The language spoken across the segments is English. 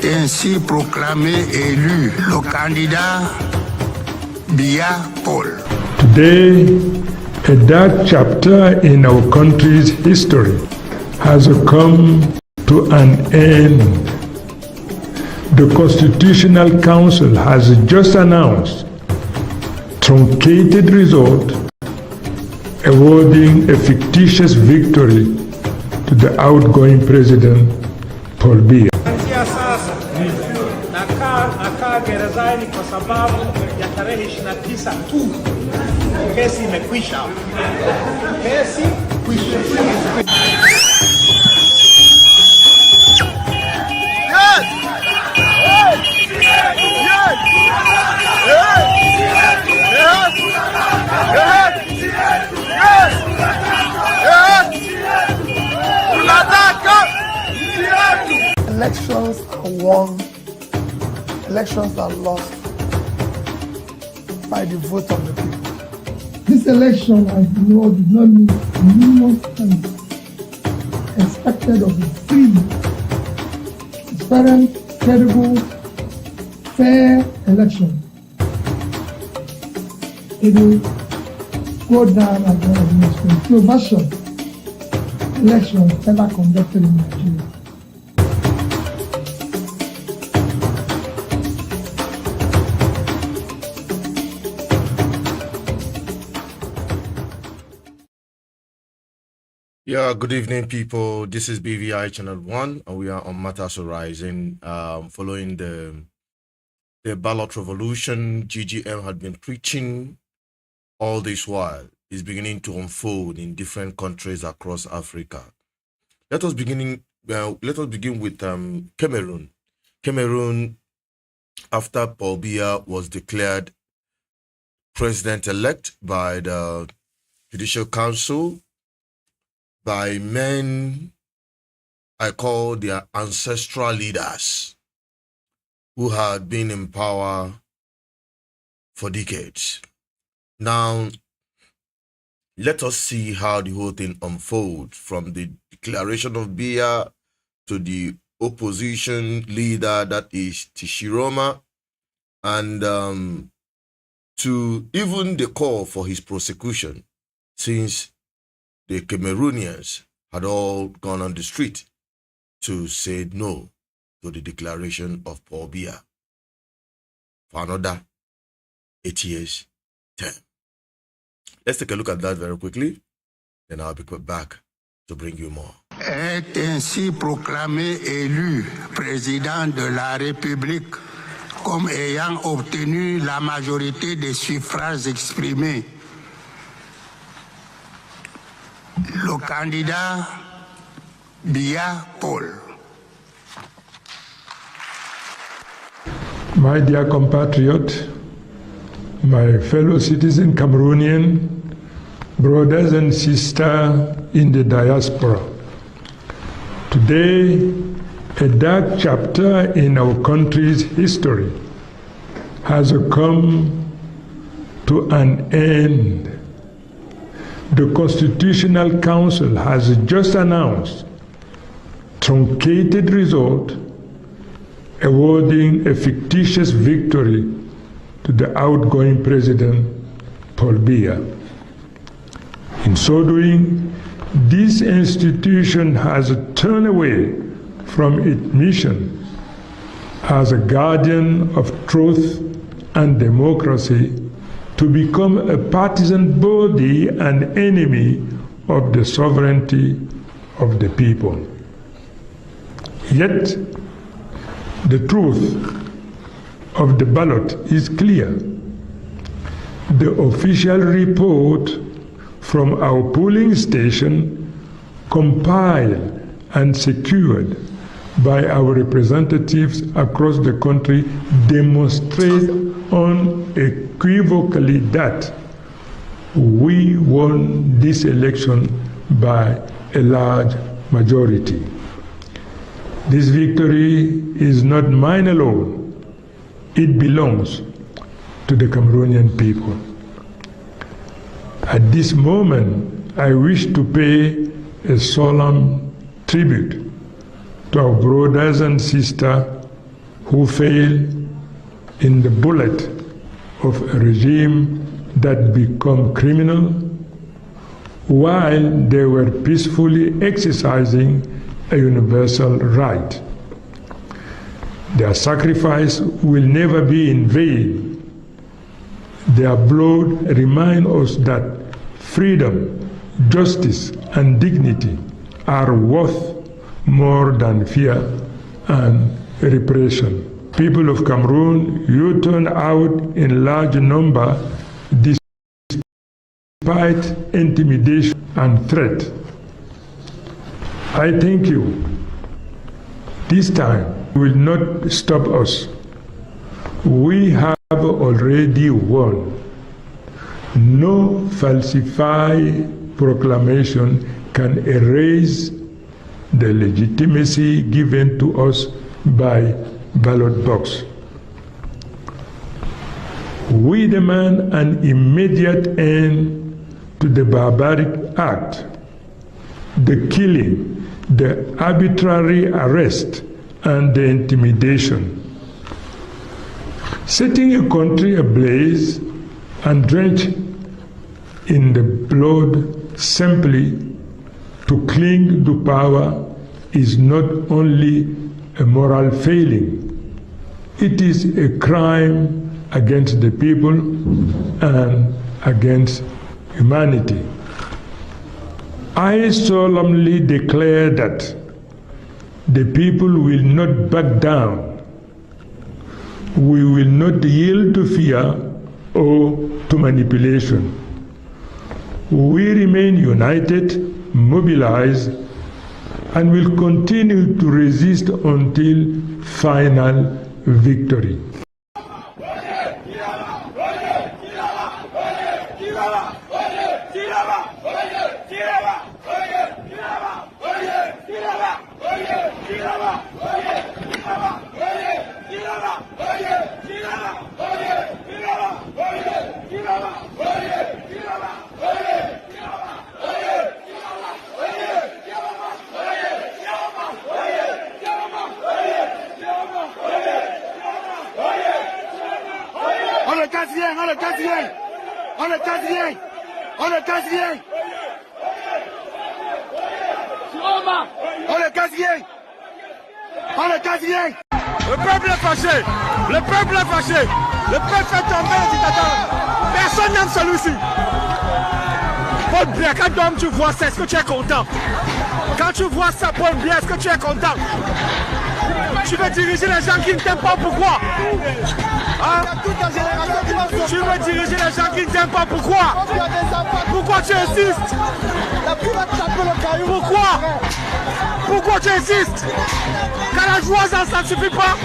est ainsi proclamé élu le candidat Biya Paul. Today, a dark chapter in our country's history has come to an end. The Constitutional Council has just announced truncated result awarding a fictitious victory to the outgoing president, Paul Biya. Nakaa gerezani kwa sababu ya tarehe 29 tu. Kesi imekwisha. Kesi kwisha. Elections are won, elections are lost by the vote of the people. This election, as you know, did not meet the minimum standards expected of a free, transparent, credible, fair election. It will go down as one of the most controversial elections ever conducted in Nigeria. Yeah, good evening, people. This is BVI Channel 1, and we are on Matters Horizon. Following the ballot revolution GGM had been preaching all this while is beginning to unfold in different countries across Africa. Let us begin with Cameroon. Cameroon, after Paul Biya was declared president-elect by the Judicial Council, by men I call their ancestral leaders who had been in power for decades. Now, let us see how the whole thing unfolds from the declaration of Biya to the opposition leader, that is Tshiroma, and to even the call for his prosecution, since the Cameroonians had all gone on the street to say no to the declaration of Paul Biya for another 8 years term. Let's take a look at that very quickly, then I'll be back to bring you more. Est ainsi proclamé élu président de la République comme ayant obtenu la majorité des suffrages exprimés. Le candidat Biya Paul. My dear compatriot, my fellow citizen Cameroonian, brothers and sisters in the diaspora, today a dark chapter in our country's history has come to an end. The Constitutional Council has just announced truncated result awarding a fictitious victory to the outgoing president, Paul Biya. In so doing, this institution has turned away from its mission as a guardian of truth and democracy to become a partisan body and enemy of the sovereignty of the people. Yet, the truth of the ballot is clear. The official report from our polling station, compiled and secured by our representatives across the country, demonstrate unequivocally that we won this election by a large majority. This victory is not mine alone. It belongs to the Cameroonian people. At this moment, I wish to pay a solemn tribute to our brothers and sisters who fell in the bullet of a regime that became criminal while they were peacefully exercising a universal right. Their sacrifice will never be in vain. Their blood reminds us that freedom, justice, and dignity are worth more than fear and repression. People of Cameroon, you turned out in large number despite intimidation and threat. I thank you. This time will not stop us. We have already won. No falsified proclamation can erase the legitimacy given to us by ballot box. We demand an immediate end to the barbaric act, the killing, the arbitrary arrest, and the intimidation. Setting a country ablaze and drenched in the blood simply to cling to power is not only a moral failing, it is a crime against the people and against humanity. I solemnly declare that the people will not back down. We will not yield to fear or to manipulation. We remain united, mobilized, and will continue to resist until final victory. On le casse bien, on le casse bien, on le casse bien, on le casse bien, on le casse bien, on le casse bien. Le peuple est fâché, le peuple est fâché, le peuple fait tomber le dictateur. Personne n'aime celui-ci. Paul Biya, quand tu vois ça, est-ce que tu es content? Quand tu vois ça, Paul Biya, est-ce que tu es content? Tu veux diriger les gens qui ne t'aiment pas, pourquoi? Hein? Tu veux diriger les gens qui ne t'aiment pas, pourquoi? Pourquoi tu insistes? Pourquoi? Pourquoi tu insistes? 43 ans, ça ne suffit pas.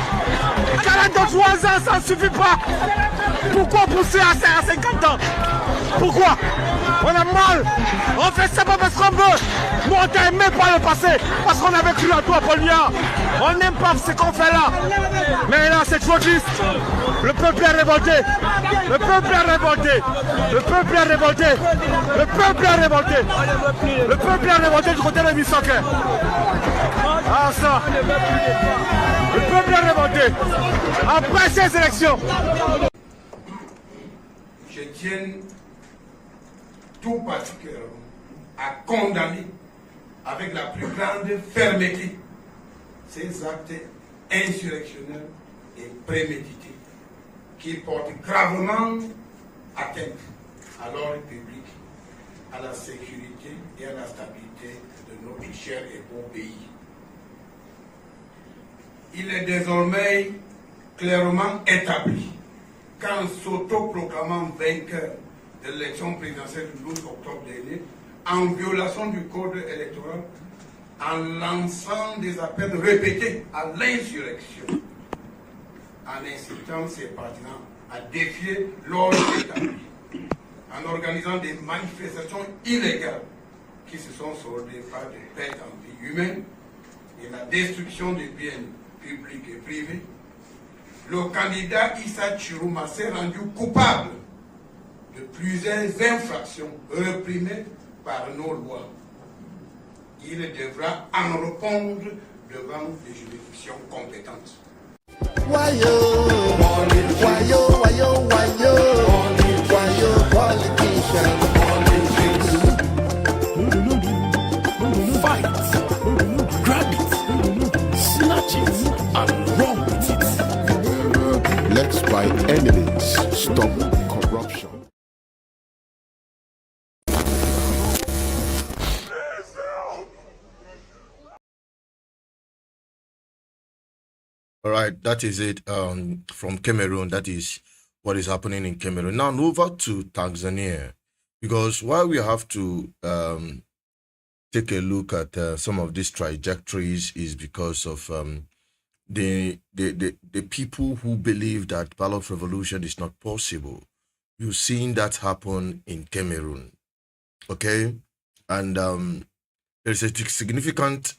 43 ans, ça ne suffit pas. Pourquoi pousser à 50 ans? Pourquoi? On a mal. On fait ça pas parce qu'on veut. Nous, on t'a aimé par le passé. Parce qu'on avait cru à toi, Paul Biya. On n'aime pas ce qu'on fait là. Mais là, c'est trop triste. Le peuple est révolté. Le peuple est révolté. Le peuple est révolté. Le peuple est révolté. Le peuple est révolté du côté de Missoké. Ah ça. Le peuple est révolté. Après ces élections. Je tiens tout particulièrement à condamner avec la plus grande fermeté ces actes insurrectionnels et prémédités qui portent gravement atteinte à l'ordre public, à la sécurité et à la stabilité de notre cher et beau pays. Il est désormais clairement établi qu'en s'autoproclamant vainqueur de l'élection présidentielle du 12 octobre dernier, en violation du code électoral, en lançant des appels répétés à l'insurrection, en incitant ses partisans à défier l'ordre établi, en organisant des manifestations illégales qui se sont soldées par des pertes en vie humaine et la destruction des biens publics et privés, le candidat Issa Tchiruma s'est rendu coupable de plusieurs infractions réprimées par nos lois. Il devra en répondre devant les juridictions compétentes. Let's by enemies stop corruption. All right, that is it from Cameroon. That is what is happening in Cameroon. Now, over to Tanzania, because while we have to take a look at some of these trajectories is because of the people who believe that ballot revolution is not possible. You've seen that happen in Cameroon, okay? And there's a significant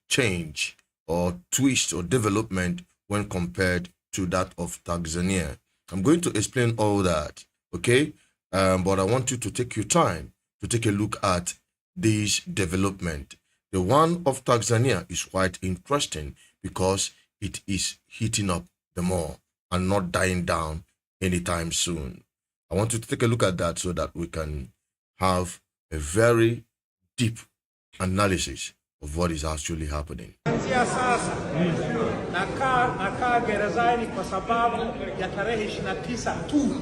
change or twist or development when compared to that of Tanzania. I'm going to explain all that, okay? But I want you to take your time to take a look at this development. The one of Tanzania is quite interesting because it is heating up the more and not dying down anytime soon. I want you to take a look at that so that we can have a very deep analysis of what is actually happening. Kuanzia sasa nakaa gerezani kwa sababu ya tarehe 29 tu.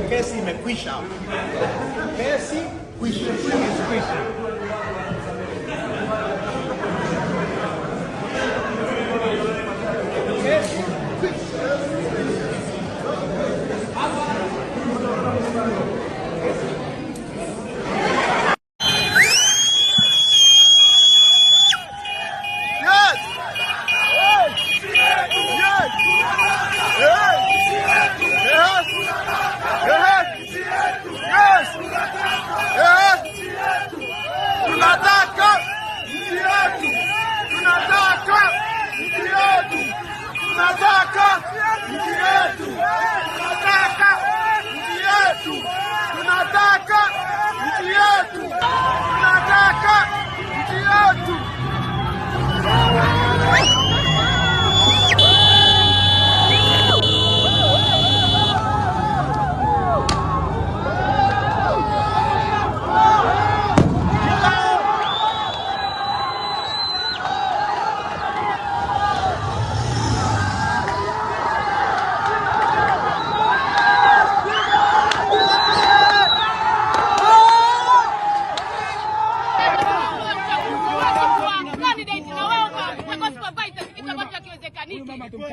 Kesi imekwisha. Kesi kwisha.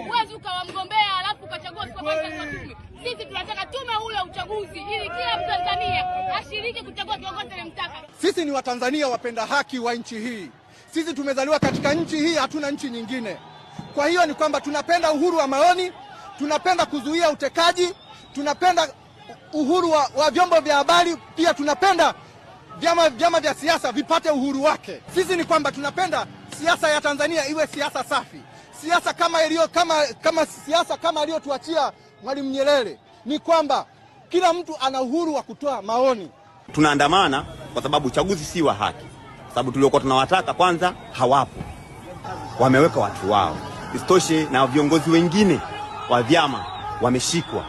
Huwezi ukawa mgombea alafu ukachagua supervisor wa tume. Sisi tunataka tume ule uchaguzi ili kila Mtanzania ashiriki kuchagua kiongozi anayemtaka. Sisi ni Watanzania wapenda haki wa nchi hii. Sisi tumezaliwa katika nchi hii, hatuna nchi nyingine. Kwa hiyo ni kwamba tunapenda uhuru wa maoni, tunapenda kuzuia utekaji, tunapenda uhuru wa vyombo vya habari, pia tunapenda vyama vya siasa vipate uhuru wake. Sisi ni kwamba tunapenda siasa ya Tanzania iwe siasa safi. Siasa siasa kama aliyotuachia Mwalimu Nyerere, ni kwamba kila mtu ana uhuru wa kutoa maoni. Tunaandamana kwa sababu uchaguzi si wa haki. Sababu tuliokuwa tunawataka kwanza hawapo. Wameweka watu wao. Isitoshe na viongozi wengine wa vyama wameshikwa.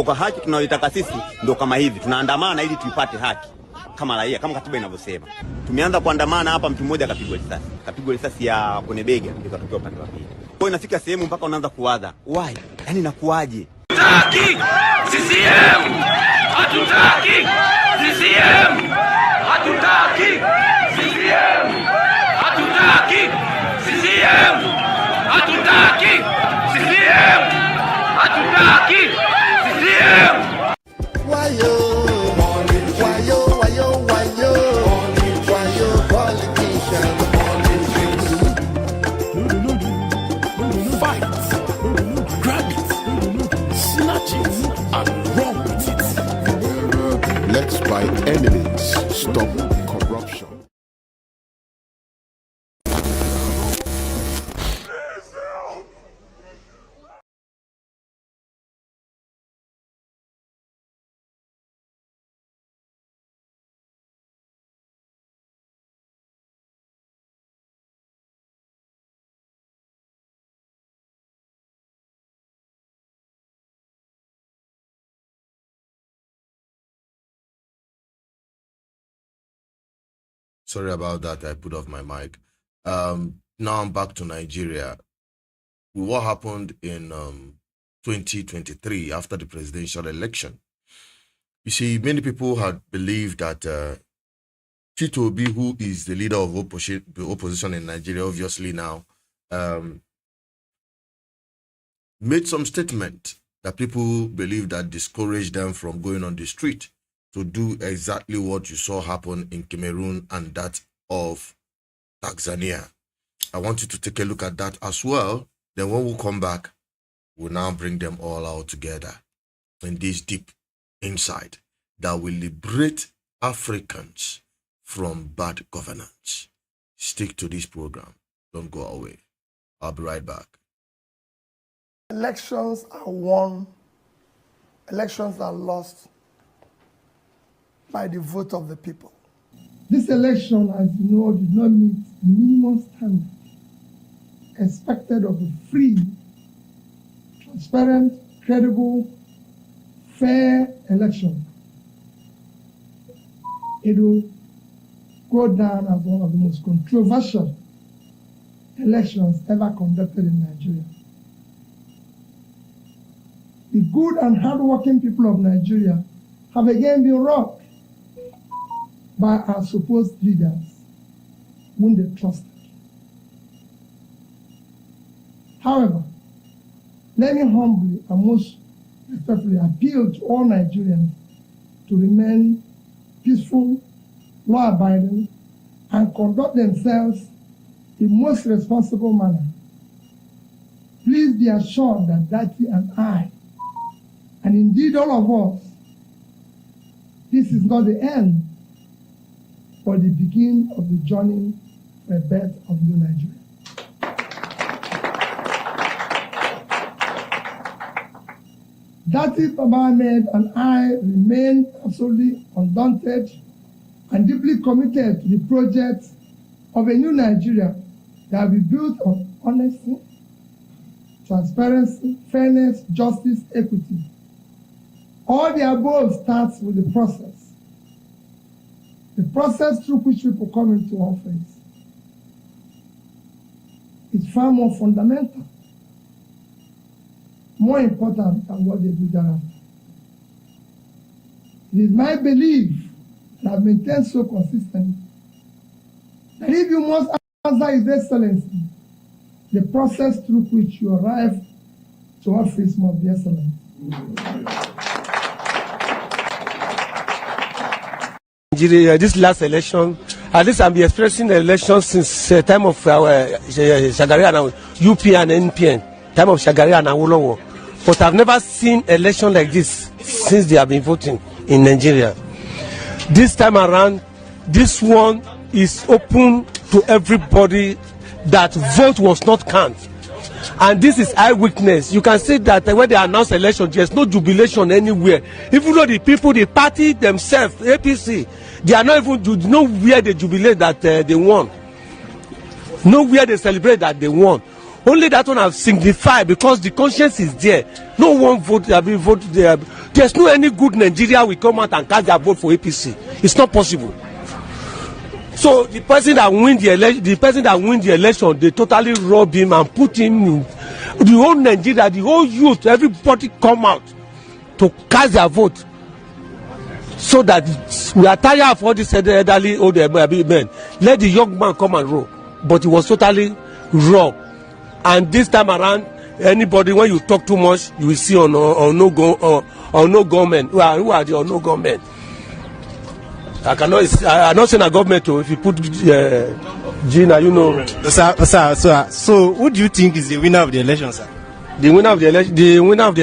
Kwa haki tunayoitaka sisi ndio kama hivi. Tunaandamana ili tuipate haki kama raia, kama katiba inavyosema. Tumeanza kuandamana hapa, mtu mmoja akapigwa risasi. Kapigwa risasi ya kwenye bega, ikatokea upande wa pili. Kwa hiyo inafika sehemu mpaka unaanza kuwaza, why? Yaani nakuaje? Hatutaki CCM. Hatutaki CCM. Hatutaki CCM. Hatutaki CCM. Hatutaki CCM. Hatutaki CCM. Let's by enemies stop corruption. Sorry about that. I put off my mic. Now I'm back to Nigeria. What happened in 2023 after the presidential election? You see, many people had believed that Peter Obi, who is the leader of the opposition in Nigeria, obviously now, made some statement that people believe that discouraged them from going on the street to do exactly what you saw happen in Cameroon and that of Tanzania. I want you to take a look at that as well. Then when we come back, we'll now bring them all out together in this deep insight that will liberate Africans from bad governance. Stick to this program. Don't go away. I'll be right back. Elections are won, elections are lost by the vote of the people. This election, as you know, did not meet the minimum standard expected of a free, transparent, credible, fair election. It will go down as one of the most controversial elections ever conducted in Nigeria. The good and hardworking people of Nigeria have again been robbed by our supposed leaders whom they trusted. However, let me humbly and most respectfully appeal to all Nigerians to remain peaceful, law-abiding, and conduct themselves in most responsible manner. Please be assured that Dati and I, and indeed all of us, this is not the end, but the beginning of the journey for a birth of new Nigeria. Dati Baba Ahmed and I remain absolutely undaunted and deeply committed to the project of a new Nigeria that will be built on honesty, transparency, fairness, justice, equity. All the above starts with the process. The process through which people come into office is far more fundamental, more important than what they do thereafter. It is my belief, and I've maintained so consistently, that if you must answer His Excellency, the process through which you arrive to office must be excellent. This last election, at least I've been expressing the election since the time of Shagari and UP and NPN, time of Shagari and Awolowo. But I've never seen election like this since they have been voting in Nigeria. This time around, this one is open to everybody that vote was not counted. And this is eyewitness. You can see that when they announce election, there's no jubilation anywhere. Even though the people, the party themselves, APC, they are not even, nowhere they jubilate that they won. Nowhere they celebrate that they won. Only that one have signified because the conscience is there. No one vote, there's no any good Nigeria will come out and cast their vote for APC. It's not possible. So the person that win the election, they totally rob him and put him in the whole Nigeria, the whole youth, everybody come out to cast their vote. So that we are tired of all these elderly old men. Let the young man come and roll. But he was totally robbed. And this time around, anybody when you talk too much, you will see on no government. Who are the no government? I'm not saying a government too. If you put Gina, you know. Sir, so who do you think is the winner of the election, sir? The winner of the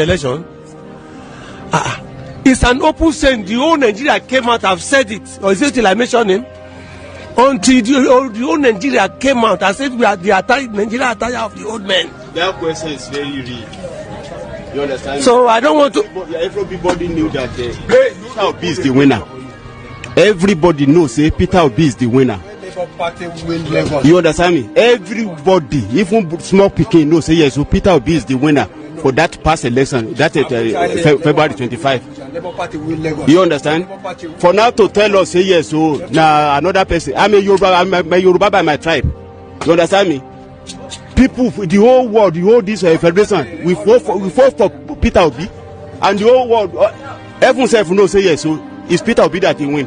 election? It's an open saying. The whole Nigeria came out. I've said it. Or is it till I mention him? Until the whole Nigeria came out, I said Nigeria are tired of the old men. That question is very real. You understand? So I don't want to. Everybody knew that Peter Obi is the winner. Everybody knows Peter Obi is the winner. You understand me? Everybody, even small pikin knows yes, so Peter Obi is the winner for that past election, that February 25. Labour Party will Lagos. You understand? For now to tell us, say yes, so now another person. I'm a Yoruba by my tribe. You understand me? People, the whole world, the whole this federation, we fought for Peter Obi, and the whole world, everyone self knows say yes, so it's Peter Obi that he win.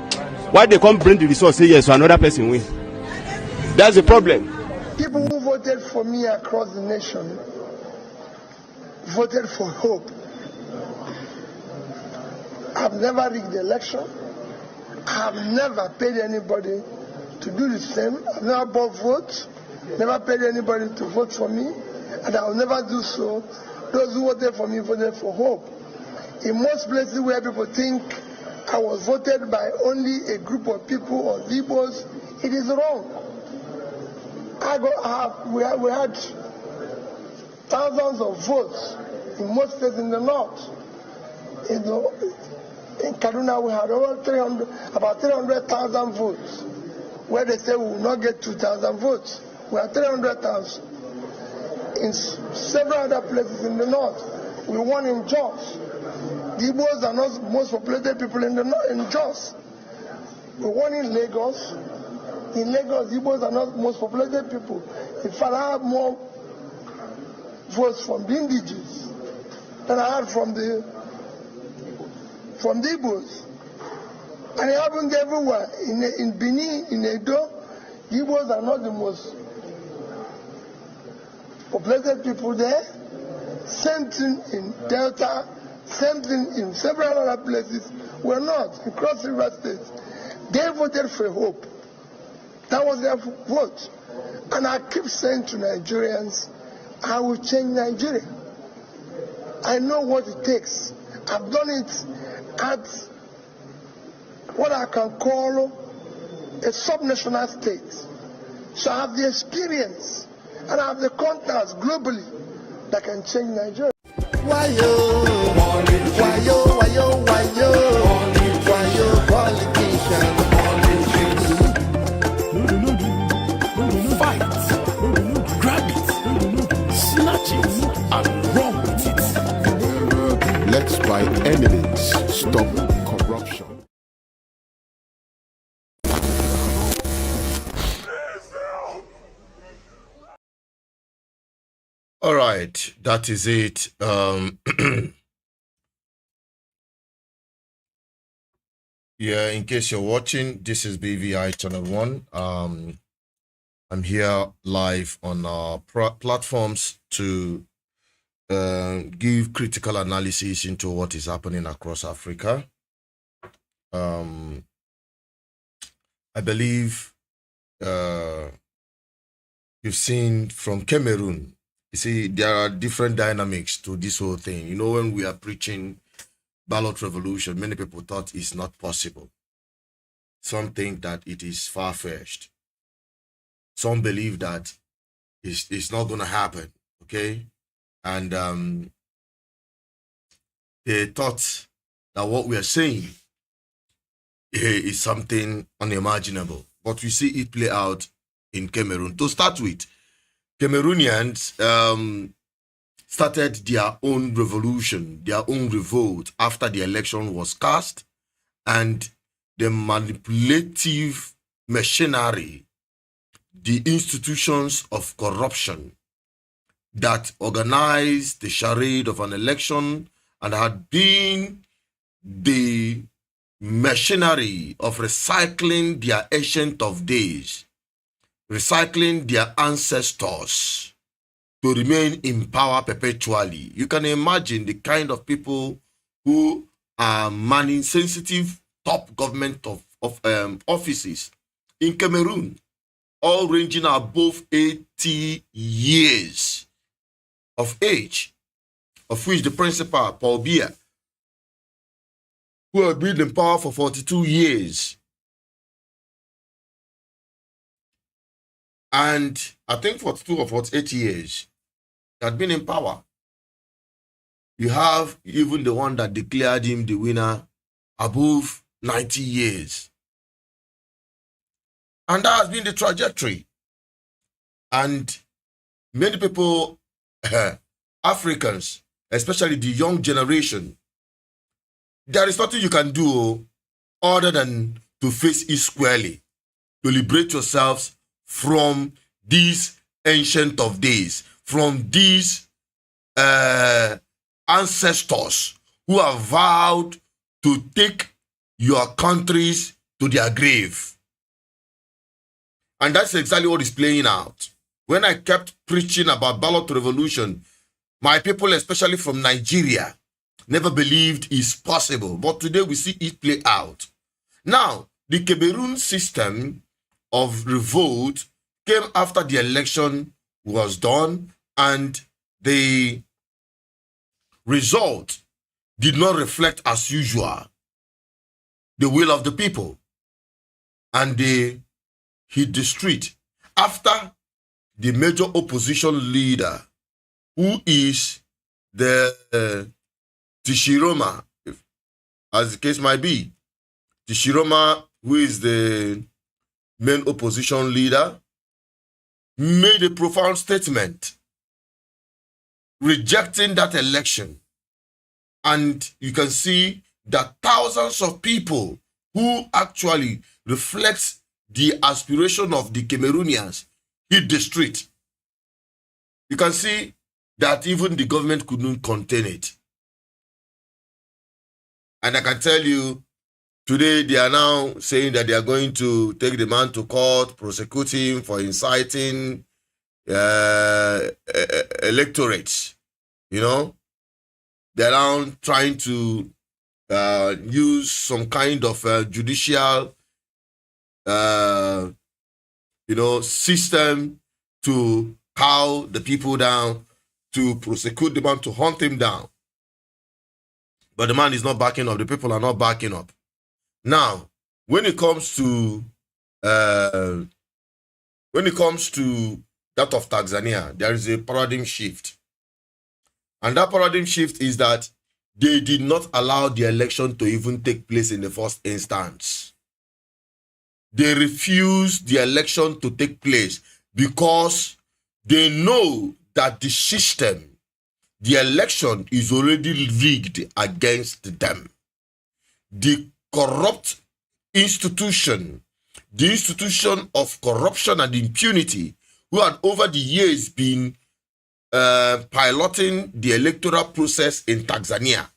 Why they come bring the resource, say yes, so another person win? That's the problem. People who voted for me across the nation voted for hope. I've never rigged the election. I've never paid anybody to do the same. I've never bought votes, never paid anybody to vote for me, and I'll never do so. Those who voted for me voted for hope. In most places where people think I was voted by only a group of people or Igbos, it is wrong. We had thousands of votes in most states in the north. In Kaduna, we had about 300,000 votes, where they say we will not get 2,000 votes. We had 300,000. In several other places in the north, we won in Jos. The Igbos are not the most populated people in Jos. We won in Lagos. In Lagos, the Igbos are not the most populated people. In fact, I have more votes from the indigenous than I had from the Igbos. And it happens everywhere. In Benin, in Edo, the Igbos are not the most populated people there. Same thing in Delta, same thing in several other places. We're not. In Cross River State, they voted for hope. That was their vote. And I keep saying to Nigerians, I will change Nigeria. I know what it takes. I've done it at what I can call a subnational state. So I have the experience and I have the contacts globally that can change Nigeria. Wayo, wayo, wayo, wayo, wayo, politicians. Fight, grab it, snatch it, and run with it. Let's by enemies stop corruption. All right, that is it. Yeah, in case you're watching, this is BVI Channel 1. I'm here live on our platforms to give critical analysis into what is happening across Africa. I believe you've seen from Cameroon. You see, there are different dynamics to this whole thing. You know, when we are preaching ballot revolution, many people thought it's not possible. Some think that it is far-fetched. Some believe that it's not going to happen, okay? And they thought that what we are saying is something unimaginable. But we see it play out in Cameroon. To start with, Cameroonians started their own revolution, their own revolt after the election was cast, and the manipulative machinery, the institutions of corruption that organized the charade of an election and had been the machinery of recycling their ancient of days, recycling their ancestors to remain in power perpetually. You can imagine the kind of people who are manning sensitive top government offices in Cameroon, all ranging above 80 years of age, of which the principal, Paul Biya, who had been in power for 42 years. And I think 42 or 48 years, he had been in power. You have even the one that declared him the winner above 90 years. And that has been the trajectory. And many people, Africans, especially the young generation, there is nothing you can do other than to face it squarely, to liberate yourselves from these ancient of days, from these ancestors who have vowed to take your countries to their grave. And that's exactly what is playing out. When I kept preaching about ballot revolution, my people, especially from Nigeria, never believed it's possible. But today we see it play out. Now, the Cameroon system of revolt came after the election was done, and the result did not reflect as usual the will of the people. And they hit the street after the major opposition leader, who is the Tshiroma, as the case might be. Tshiroma, who is the main opposition leader, made a profound statement rejecting that election. And you can see that thousands of people who actually reflects the aspiration of the Cameroonians hit the street. You can see that even the government couldn't contain it. And I can tell you, today they are now saying that they are going to take the man to court, prosecute him for inciting electorates. You know, they are now trying to use some kind of judicial, system to cow the people down, to prosecute the man, to hunt him down. But the man is not backing up. The people are not backing up. Now, when it comes to that of Tanzania, there is a paradigm shift. And that paradigm shift is that they did not allow the election to even take place in the first instance. They refused the election to take place because they know that the system, the election is already rigged against them. The corrupt institution, the institution of corruption and impunity, who had over the years been piloting the electoral process in Tanzania.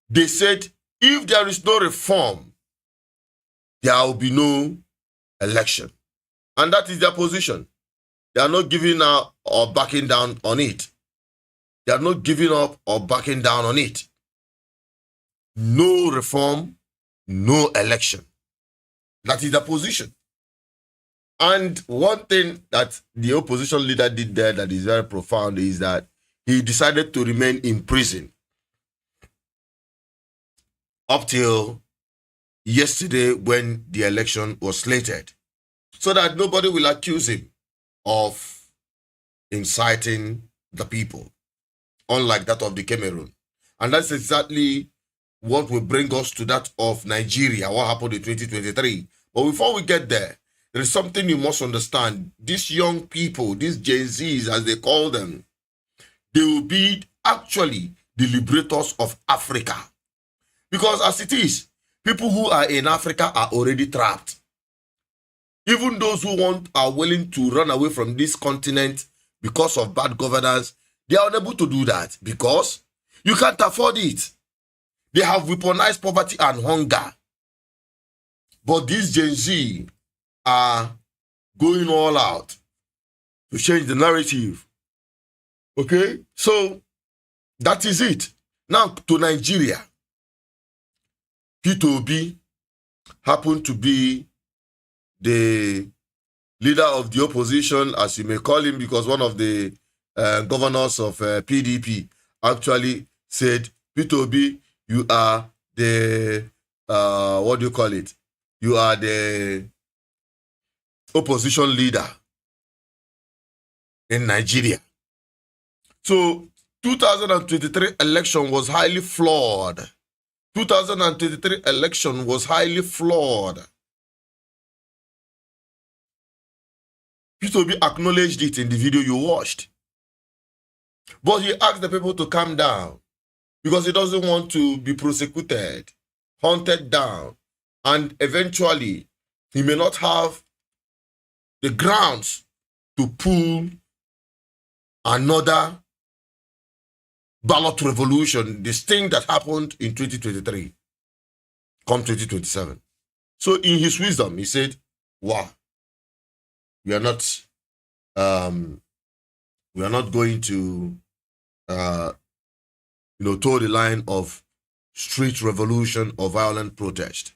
They said, if there is no reform, there will be no election. And that is their position. They are not giving up or backing down on it. They are not giving up or backing down on it. No reform, no election. That is the position. And one thing that the opposition leader did there that is very profound is that he decided to remain in prison up till yesterday when the election was slated, so that nobody will accuse him of inciting the people, unlike that of the Cameroon. And that's exactly what will bring us to that of Nigeria, what happened in 2023. But before we get there, there is something you must understand. These young people, these Gen Zs as they call them, they will be actually the liberators of Africa. Because as it is, people who are in Africa are already trapped. Even those who are willing to run away from this continent because of bad governance, they are unable to do that because you can't afford it. They have weaponized poverty and hunger. But these Gen Z are going all out to change the narrative. Okay? So, that is it. Now, to Nigeria. Peter Obi happened to be the leader of the opposition, as you may call him, because one of the governors of PDP actually said, Peter Obi, you are the, You are the opposition leader in Nigeria. So, 2023 election was highly flawed. 2023 election was highly flawed. Peter Obi acknowledged it in the video you watched. But he asked the people to calm down because he doesn't want to be prosecuted, hunted down, and eventually he may not have the grounds to pull another ballot revolution, this thing that happened in 2023, come 2027. So in his wisdom, he said, wow, we are not going to toe the line of street revolution or violent protest.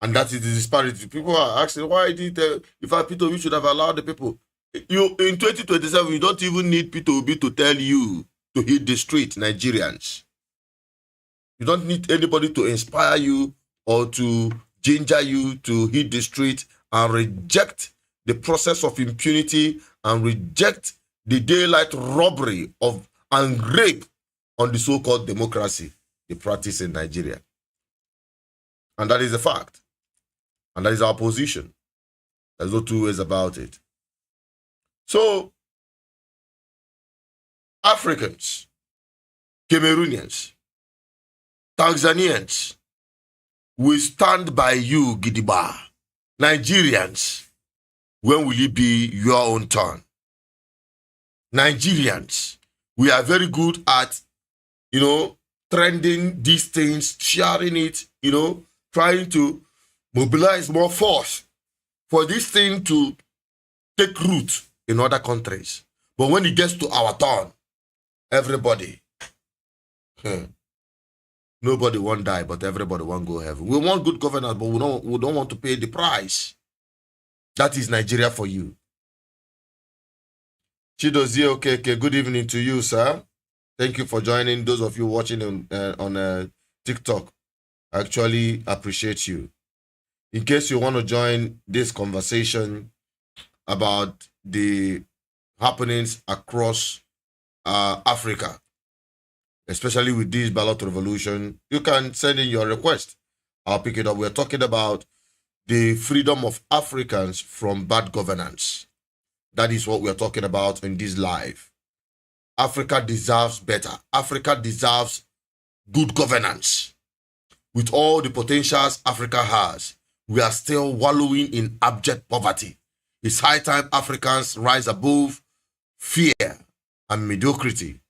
And that is the disparity. People are asking, why did if I Peter Obi should have allowed the people? You in 2027, you don't even need Peter Obi to tell you to hit the street, Nigerians. You don't need anybody to inspire you or to ginger you to hit the street and reject the process of impunity and reject the daylight robbery of and rape on the so-called democracy they practice in Nigeria. And that is a fact. And that is our position. There's no two ways about it. So, Africans, Cameroonians, Tanzanians, we stand by you, Gidigba. Nigerians, when will it be your own turn? Nigerians, we are very good at, trending these things, sharing it, trying to mobilize more force for this thing to take root in other countries. But when it gets to our turn, everybody, nobody won't die, but everybody won't go heaven. We want good governance, but we don't want to pay the price. That is Nigeria for you. Chidozie Okeke, good evening to you, sir. Thank you for joining. Those of you watching on TikTok, I actually appreciate you. In case you want to join this conversation about the happenings across Africa, especially with this ballot revolution, you can send in your request. I'll pick it up. We're talking about the freedom of Africans from bad governance. That is what we're talking about in this live. Africa deserves better. Africa deserves good governance. With all the potentials Africa has, we are still wallowing in abject poverty. It's high time Africans rise above fear and mediocrity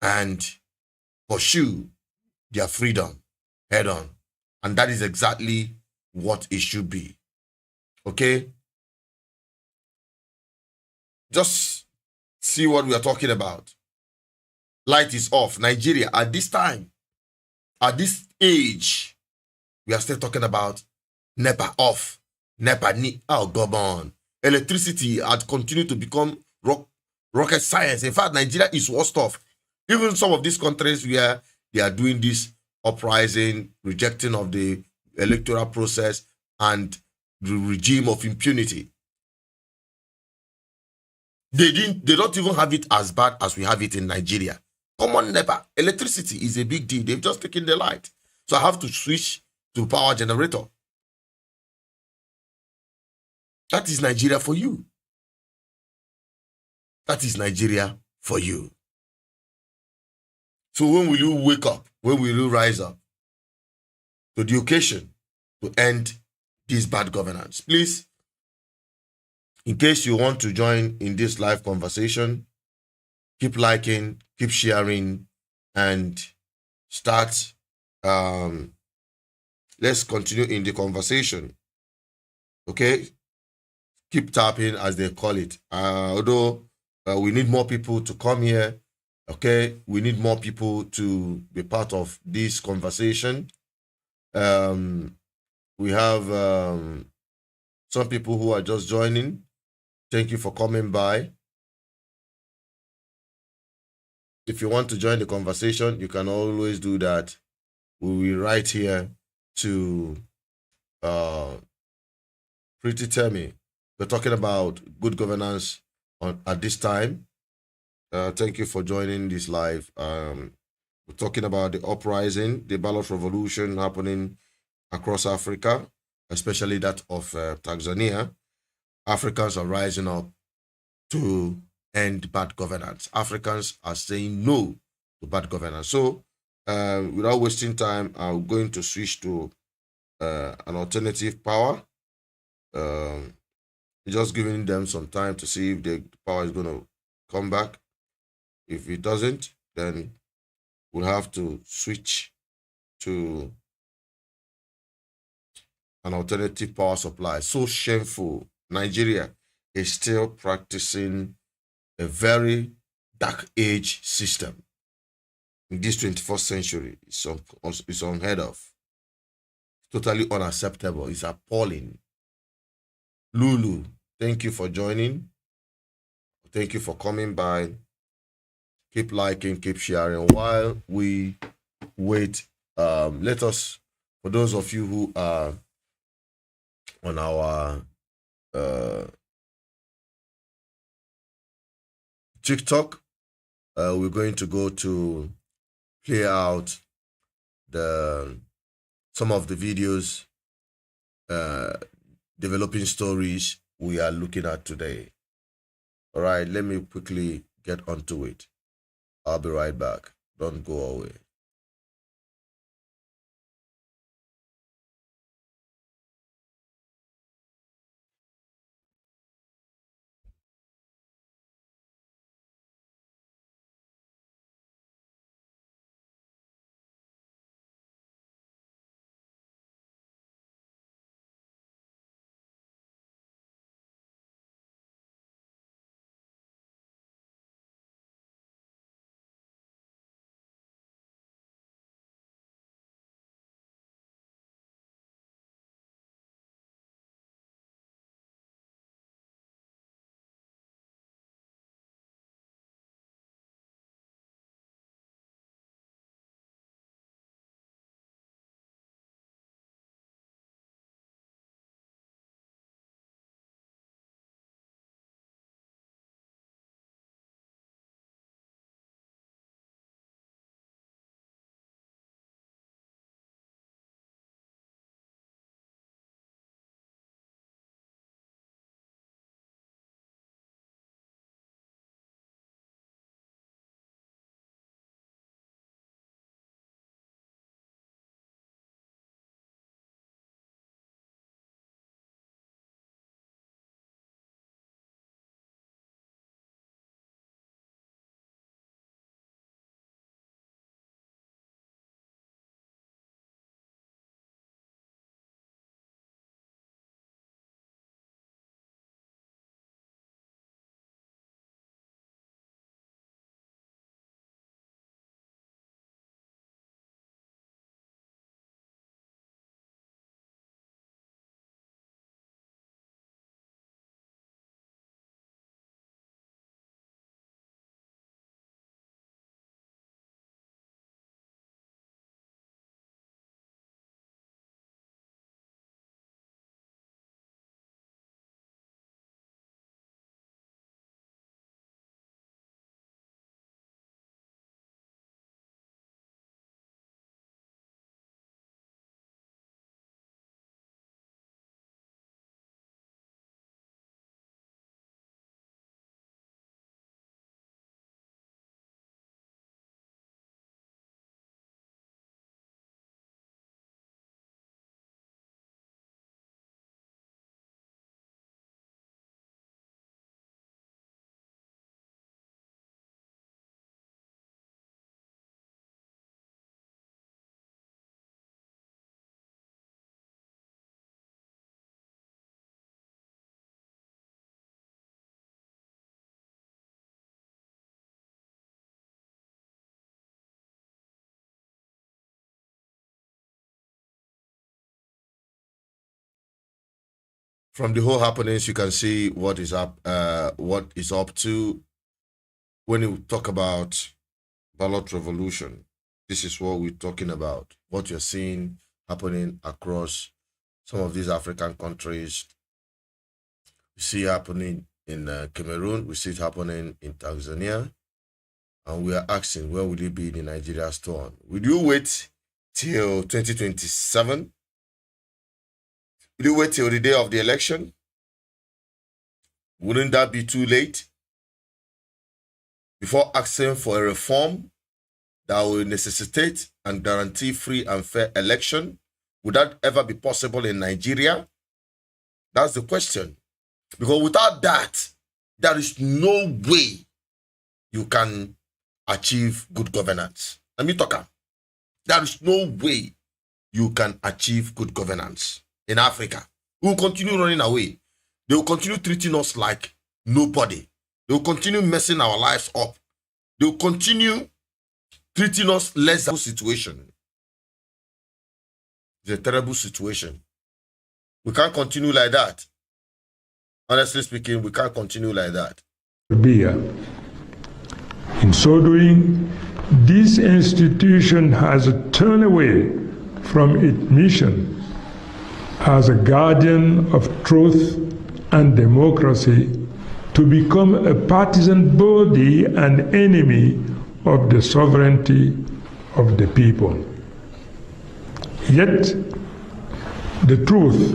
and pursue their freedom head on. And that is exactly what it should be. Okay? Just see what we are talking about. Light is off. Nigeria, at this time, at this age, we are still talking about NEPA off. NEPA, oh, go on. Electricity had continued to become rocket science. In fact, Nigeria is worst off. Even some of these countries where they are doing this uprising, rejecting of the electoral process and the regime of impunity. They don't even have it as bad as we have it in Nigeria. Come on, NEPA. Electricity is a big deal. They've just taken the light. So I have to switch to power generator. That is Nigeria for you. That is Nigeria for you. So when will you wake up? When will you rise up to the occasion to end this bad governance? Please, in case you want to join in this live conversation, keep liking, keep sharing, and start. Let's continue in the conversation. Okay? Keep tapping, as they call it. Although we need more people to come here. Okay? We need more people to be part of this conversation. We have some people who are just joining. Thank you for coming by. If you want to join the conversation, you can always do that. We will write here to Pretty Temi. We're talking about good governance at this time. Thank you for joining this live. We're talking about the uprising, the ballot revolution happening across Africa, especially that of Tanzania. Africans are rising up to end bad governance. Africans are saying no to bad governance. So, without wasting time, I'm going to switch to an alternative power. Just giving them some time to see if the power is going to come back. If it doesn't, then we'll have to switch to an alternative power supply. So shameful. Nigeria is still practicing a very dark age system in this 21st century. It's unheard of. Totally unacceptable. It's appalling. Lulu, thank you for joining. Thank you for coming by. Keep liking, keep sharing. While we wait, let us, for those of you who are on our TikTok, we're going to go to play out some of the videos, developing stories we are looking at today. All right, let me quickly get onto it. I'll be right back. Don't go away. From the whole happenings, you can see what is up to when you talk about ballot revolution. This is what we're talking about. What you're seeing happening across some of these African countries. We see it happening in Cameroon. We see it happening in Tanzania. And we are asking, when will it be in Nigeria's turn? Will you wait till 2027? Will you wait till the day of the election? Wouldn't that be too late? Before asking for a reform that will necessitate and guarantee free and fair election? Would that ever be possible in Nigeria? That's the question. Because without that, there is no way you can achieve good governance. Let me talk. There is no way you can achieve good governance in Africa. We will continue running away. They will continue treating us like nobody. They will continue messing our lives up. They will continue treating us less than situation. It's a terrible situation. We can't continue like that. Honestly speaking, we can't continue like that. In so doing, this institution has turned away from its mission as a guardian of truth and democracy to become a partisan body and enemy of the sovereignty of the people. Yet, the truth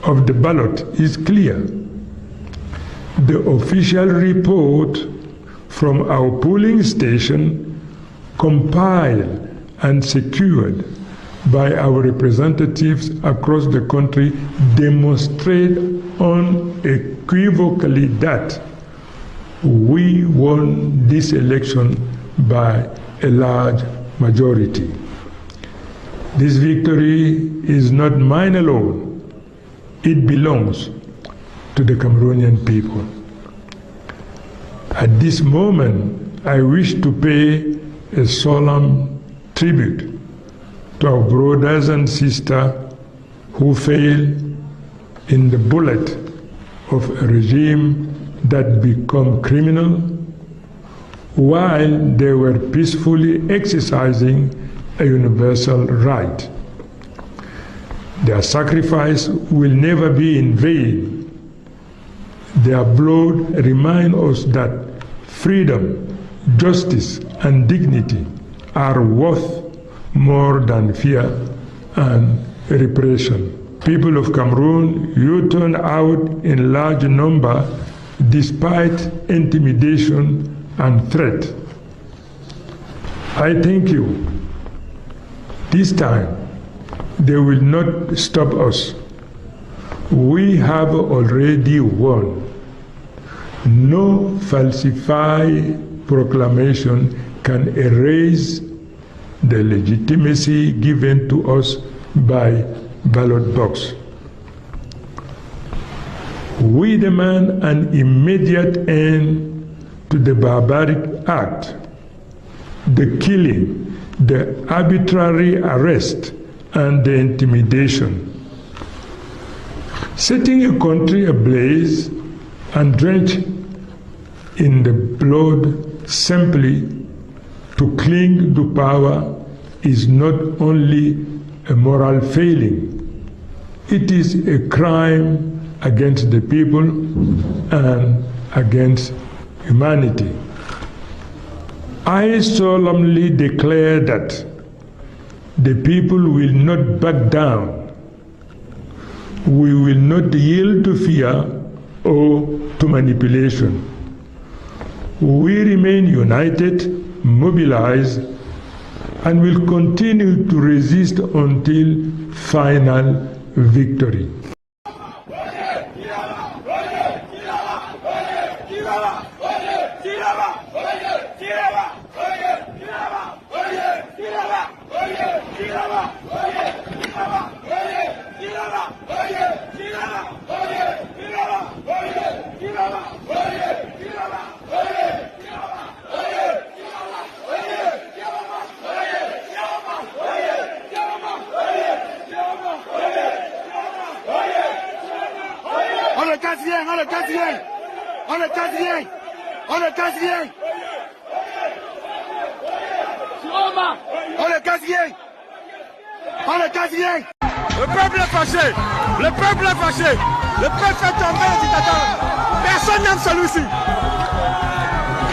of the ballot is clear. The official report from our polling station, compiled and secured by our representatives across the country, demonstrate unequivocally that we won this election by a large majority. This victory is not mine alone. It belongs to the Cameroonian people. At this moment, I wish to pay a solemn tribute to our brothers and sisters who fell in the bullet of a regime that became criminal while they were peacefully exercising a universal right. Their sacrifice will never be in vain. Their blood reminds us that freedom, justice, and dignity are worth more than fear and repression. People of Cameroon, you turned out in large number despite intimidation and threat. I thank you. This time, they will not stop us. We have already won. No falsified proclamation can erase the legitimacy given to us by ballot box. We demand an immediate end to the barbaric act, the killing, the arbitrary arrest, and the intimidation. Setting a country ablaze and drenched in the blood simply to cling to power is not only a moral failing, it is a crime against the people and against humanity. I solemnly declare that the people will not back down. We will not yield to fear or to manipulation. We remain united, mobilized, and will continue to resist until final victory. On le quatrième, on le quatrième, on le quatrième, on le quatrième, on le quatrième, on le quatrième. Le peuple est fâché, le peuple est fâché, le peuple fait tomber le dictateur. Personne n'aime celui-ci.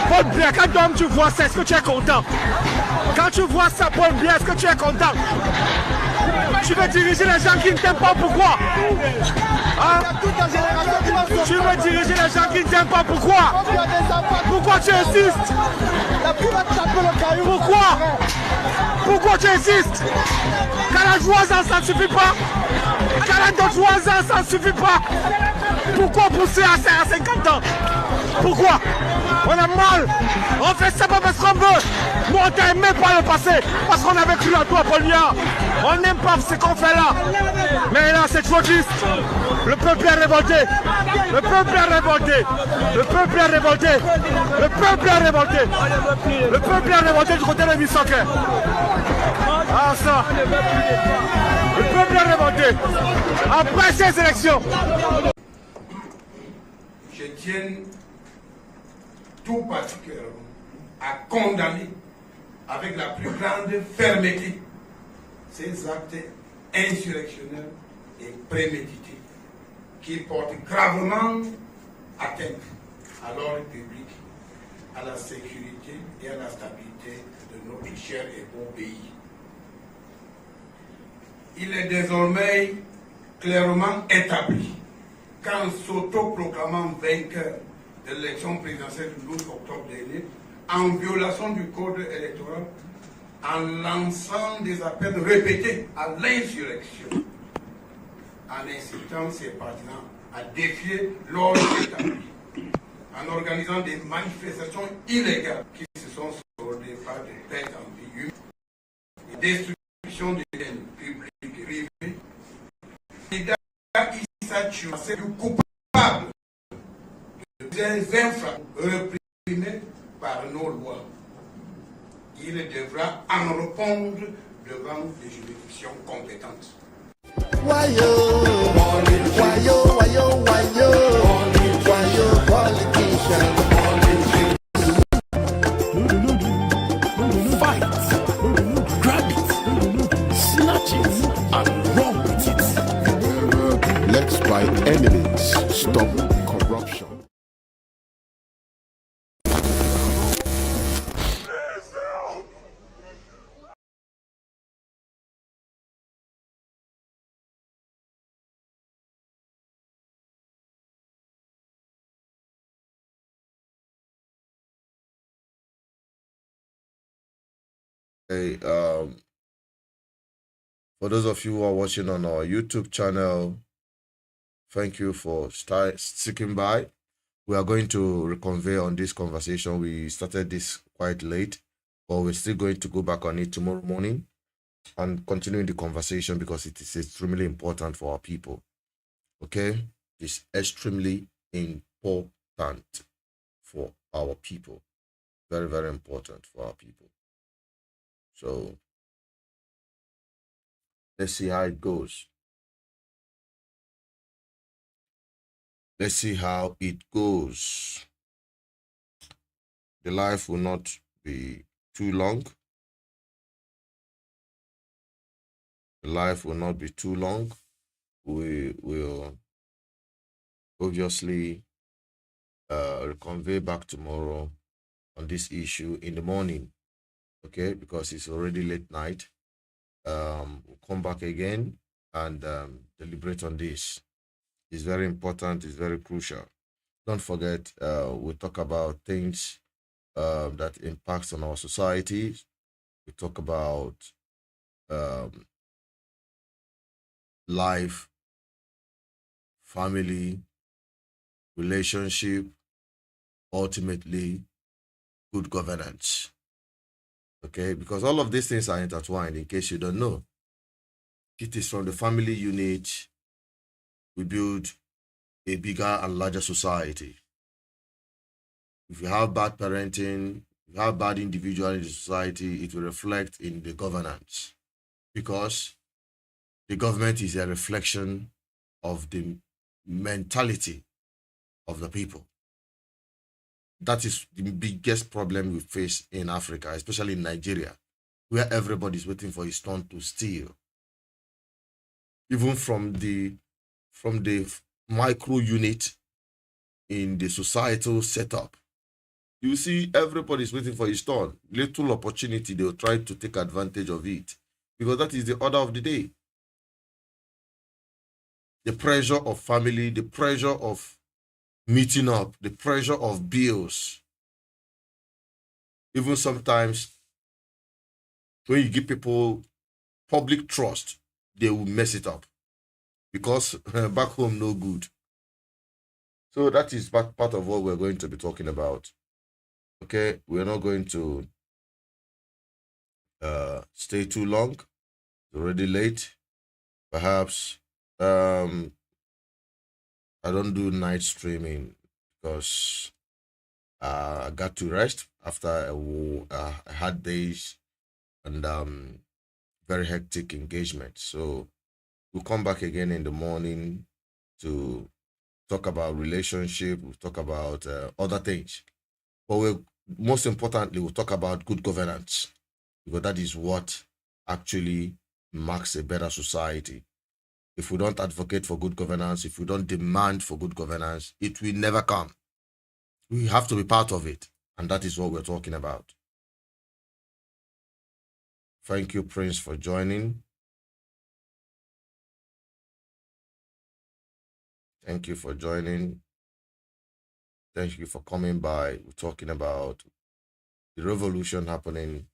Paul Biya, quand tu vois ça, est-ce que tu es content? Quand tu vois ça, Paul Biya, est-ce que tu es content? Tu veux diriger les gens qui ne t'aiment pas, pourquoi? Hein? Tu veux diriger les gens qui ne t'aiment pas, pourquoi? Pourquoi tu insistes? Pourquoi? Pourquoi tu insistes? 43 ans, ça ne suffit pas. 43 ans, ça ne suffit pas. Pourquoi pousser à 50 ans? Pourquoi? On a mal. On fait ça pas parce qu'on veut. Nous, on t'a aimé par le passé. Parce qu'on avait cru à toi, Paul Biya. On n'aime pas ce qu'on fait là. Mais là, c'est trop triste. Le peuple est révolté. Le peuple est révolté. Le peuple est révolté. Le peuple est révolté. Le peuple est révolté du côté de Bissaka. Ah, ça. Le peuple est révolté. Après ces élections. Je tiens tout particulièrement à condamner avec la plus grande fermeté ces actes insurrectionnels et prémédités qui portent gravement atteinte à l'ordre public, à la sécurité et à la stabilité de notre cher et beau pays. Il est désormais clairement établi qu'en s'autoproclamant vainqueur de l'élection présidentielle du 12 octobre dernier, en violation du code électoral, en lançant des appels répétés à l'insurrection, en incitant ses partisans à défier l'ordre établi, en organisant des manifestations illégales qui se sont soldées par des pertes en vie humaine, destruction des biens publics et privés. C'est le coupable des infractions réprimées par nos lois. Il devra en répondre devant les juridictions compétentes. Wayo, wayo, wayo, wayo, wayo, politician. Fight, grab it, snatch it, and run with it. Let's fight enemies. Stop corruption. Hey, for those of you who are watching on our YouTube channel, thank you for sticking by. We are going to reconvene on this conversation. We started this quite late, but we're still going to go back on it tomorrow morning and continue the conversation because it is extremely important for our people. Okay? It's extremely important for our people. Very, very important for our people. So let's see how it goes. Let's see how it goes. The life will not be too long. The life will not be too long. We will obviously convey back tomorrow on this issue in the morning. Okay, because it's already late night. We'll come back again and deliberate on this. It's very important. It's very crucial. Don't forget, we talk about things that impacts on our society. We talk about life, family, relationship, ultimately, good governance. Okay, because all of these things are intertwined, in case you don't know. It is from the family unit we build a bigger and larger society. If you have bad parenting, if you have bad individual in the society, it will reflect in the governance. Because the government is a reflection of the mentality of the people. That is the biggest problem we face in Africa, especially in Nigeria, where everybody's waiting for his turn to steal. Even from the micro unit in the societal setup, you see everybody's waiting for his turn. Little opportunity, they'll try to take advantage of it. because that is the order of the day. The pressure of family, the pressure of meeting up, the pressure of bills. Even sometimes when you give people public trust, they will mess it up because back home no good. So that is part of what we're going to be talking about. Okay, we're not going to stay too long. It's already late. Perhaps I don't do night streaming because I got to rest after a hard days and very hectic engagement. So we'll come back again in the morning to talk about relationship. We'll talk about other things. But most importantly, we'll talk about good governance, because that is what actually marks a better society. If we don't advocate for good governance, if we don't demand for good governance, it will never come. We have to be part of it, and that is what we're talking about. Thank you, Prince, for joining. Thank you for joining. Thank you for coming by. We're talking about the revolution happening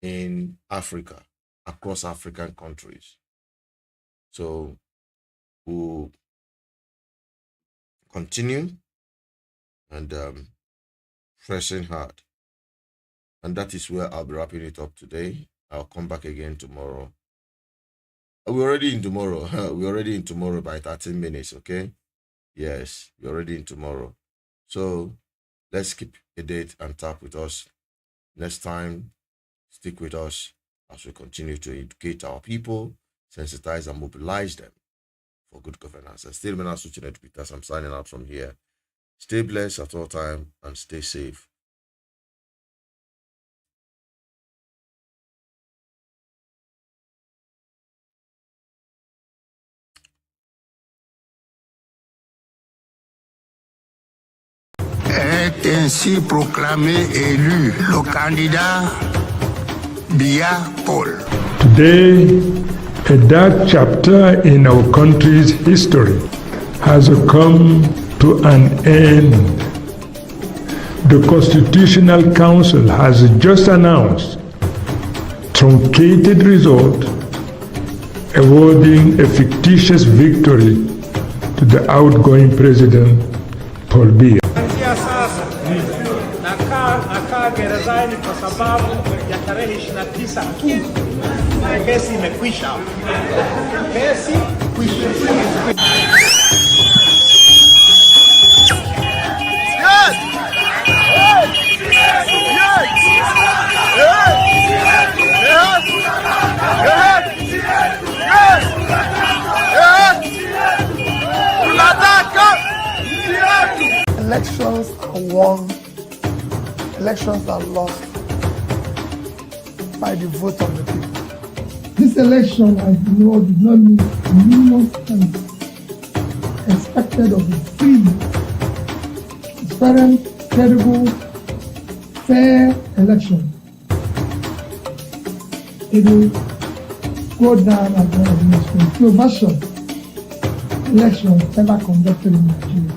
in Africa, across African countries. So we'll continue and pressing hard. And that is where I'll be wrapping it up today. I'll come back again tomorrow. We're already in tomorrow. We're already in tomorrow by 13 minutes, okay? Yes, we're already in tomorrow. So let's keep a date and tap with us. Next time, stick with us as we continue to educate our people, sensitize and mobilize them for good governance. And still, I'm signing out from here. Stay blessed at all time and stay safe. Est ainsi proclamé élu le candidat Biya Paul. Today, a dark chapter in our country's history has come to an end. The Constitutional Council has just announced truncated result, awarding a fictitious victory to the outgoing president, Paul Biya. Nakaa gerezani kwa sababu ya tarehe 29 tu. Kesi imekwisha. Kesi kwisha. Elections are won, elections are lost by the vote of the people. This election, as you know, did not meet the minimum standards expected of a free, transparent, credible, fair election. It will go down as one of the most controversial elections ever conducted in Nigeria.